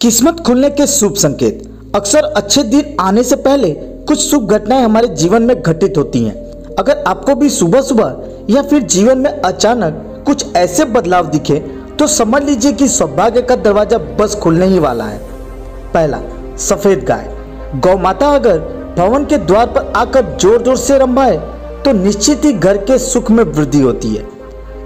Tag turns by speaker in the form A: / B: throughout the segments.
A: किस्मत खुलने के शुभ संकेत। अक्सर अच्छे दिन आने से पहले कुछ शुभ घटनाएं हमारे जीवन में घटित होती हैं। अगर आपको भी सुबह सुबह या फिर जीवन में अचानक कुछ ऐसे बदलाव दिखे तो समझ लीजिए कि सौभाग्य का दरवाजा बस खुलने ही वाला है। पहला, सफेद गाय। गौ माता अगर भवन के द्वार पर आकर जोर जोर से रंभाए तो निश्चित ही घर के सुख में वृद्धि होती है।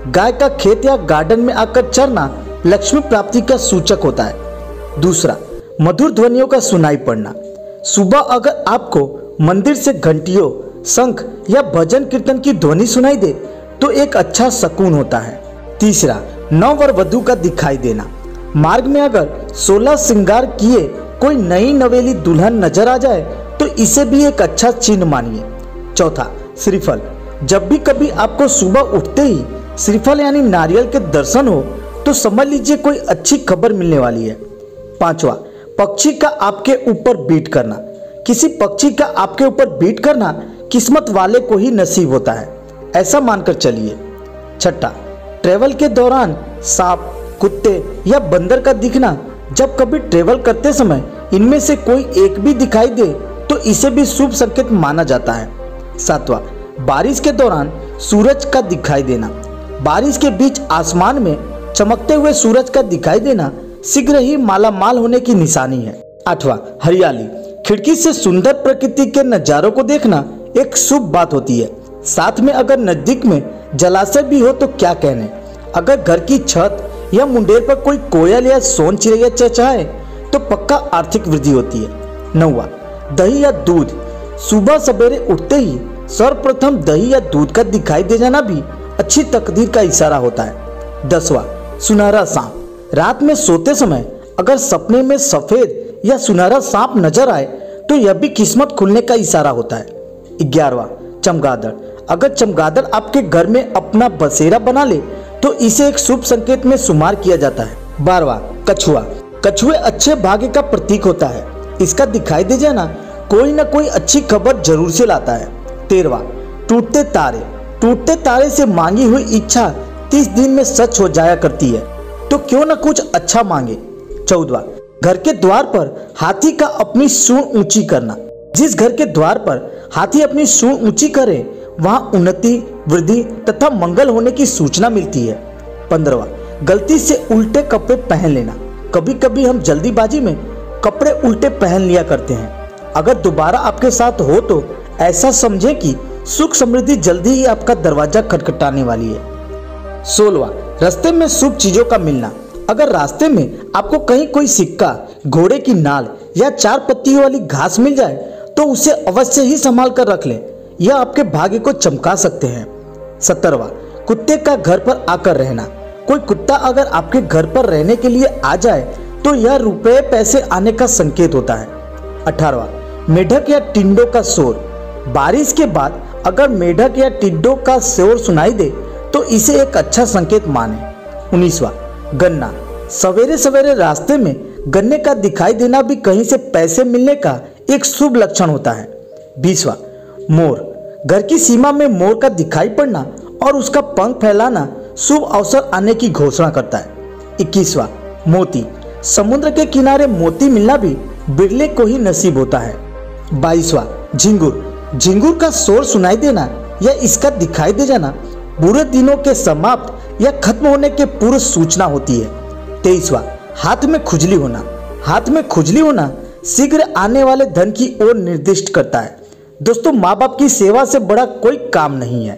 A: गाय का खेत या गार्डन में आकर चरना लक्ष्मी प्राप्ति का सूचक होता है। दूसरा, मधुर ध्वनियों का सुनाई पड़ना। सुबह अगर आपको मंदिर से घंटियों, शंख या भजन कीर्तन की ध्वनि सुनाई दे तो एक अच्छा सुकून होता है। तीसरा, नव वर वधू का दिखाई देना। मार्ग में अगर 16 श्रृंगार किए कोई नई नवेली दुल्हन नजर आ जाए तो इसे भी एक अच्छा चिन्ह मानिए। चौथा, श्रीफल। जब भी कभी आपको सुबह उठते ही श्रीफल यानी नारियल के दर्शन हो तो समझ लीजिए कोई अच्छी खबर मिलने वाली है। पांचवा, पक्षी का आपके ऊपर बीट करना। किसी पक्षी का आपके ऊपर बीट करना किस्मत वाले को ही नसीब होता है, ऐसा मानकर चलिए। छठा, ट्रेवल के दौरान सांप, कुत्ते या बंदर का दिखना। जब कभी ट्रेवल करते समय इनमें से कोई एक भी दिखाई दे तो इसे भी शुभ संकेत माना जाता है। सातवां, बारिश के दौरान सूरज का दिखाई देना। बारिश के बीच आसमान में चमकते हुए सूरज का दिखाई देना शीघ्र ही मालामाल होने की निशानी है। आठवां, हरियाली। खिड़की से सुंदर प्रकृति के नजारों को देखना एक शुभ बात होती है। साथ में अगर नजदीक में जलाशय भी हो तो क्या कहने। अगर घर की छत या मुंडेर पर कोई कोयल या सोन चिड़ैया चहचहाए तो पक्का आर्थिक वृद्धि होती है। नौवां, दही या दूध। सुबह सवेरे उठते ही सर्वप्रथम दही या दूध का दिखाई दे जाना भी अच्छी तकदीर का इशारा होता है। 10वां, सुनहरा सांप। रात में सोते समय अगर सपने में सफेद या सुनहरा सांप नजर आए तो यह भी किस्मत खुलने का इशारा होता है। 11वां, चमगादड़। अगर चमगादड़ आपके घर में अपना बसेरा बना ले तो इसे एक शुभ संकेत में शुमार किया जाता है। 12वां, कछुआ। कछुए अच्छे भाग्य का प्रतीक होता है। इसका दिखाई दे जाना कोई ना कोई अच्छी खबर जरूर से लाता है। 13वां, टूटते तारे। टूटते तारे से मांगी हुई इच्छा 30 दिन में सच हो जाया करती है, तो क्यों न कुछ अच्छा मांगे। 14वां, घर के द्वार पर हाथी का अपनी सूंड ऊंची करना। जिस घर के द्वार पर हाथी अपनी सूंड ऊंची करे वहां उन्नति, वृद्धि तथा मंगल होने की सूचना मिलती है। 15वां, गलती से उल्टे कपड़े पहन लेना। कभी कभी हम जल्दीबाजी में कपड़े उल्टे पहन लिया करते हैं। अगर दोबारा आपके साथ हो तो ऐसा समझें कि सुख समृद्धि जल्दी ही आपका दरवाजा खटखटाने वाली है। 16वां, रास्ते में शुभ चीजों का मिलना। अगर रास्ते में आपको कहीं कोई सिक्का, घोड़े की नाल या 4 पत्तियों वाली घास मिल जाए तो उसे अवश्य ही संभाल कर रख लें, यह आपके भाग्य को चमका सकते हैं। 17वां, कुत्ते का घर पर आकर रहना। कोई कुत्ता अगर आपके घर पर रहने के लिए आ जाए तो यह रुपए पैसे आने का संकेत होता है। 18वां, मेढक या टिंडों का शोर। बारिश के बाद अगर मेढक या टिड्डों का शोर सुनाई दे तो इसे एक अच्छा संकेत माने। 19वां, गन्ना। सवेरे सवेरे रास्ते में गन्ने का दिखाई देना भी कहीं से पैसे मिलने का एक शुभ लक्षण होता है। 20वां, मोर। घर की सीमा में मोर का दिखाई पड़ना और उसका पंख फैलाना शुभ अवसर आने की घोषणा करता है। 21वां, मोती। समुद्र के किनारे मोती मिलना भी बिरले को ही नसीब होता है। 22वां, झिंगुर। झिंगुर का शोर सुनाई देना या इसका दिखाई दे जाना बुरे दिनों के समाप्त या खत्म होने के पूर्व सूचना होती है। 23वां, हाथ में खुजली होना। हाथ में खुजली होना शीघ्र आने वाले धन की ओर निर्दिष्ट करता है। दोस्तों, माँ बाप की सेवा से बड़ा कोई काम नहीं है।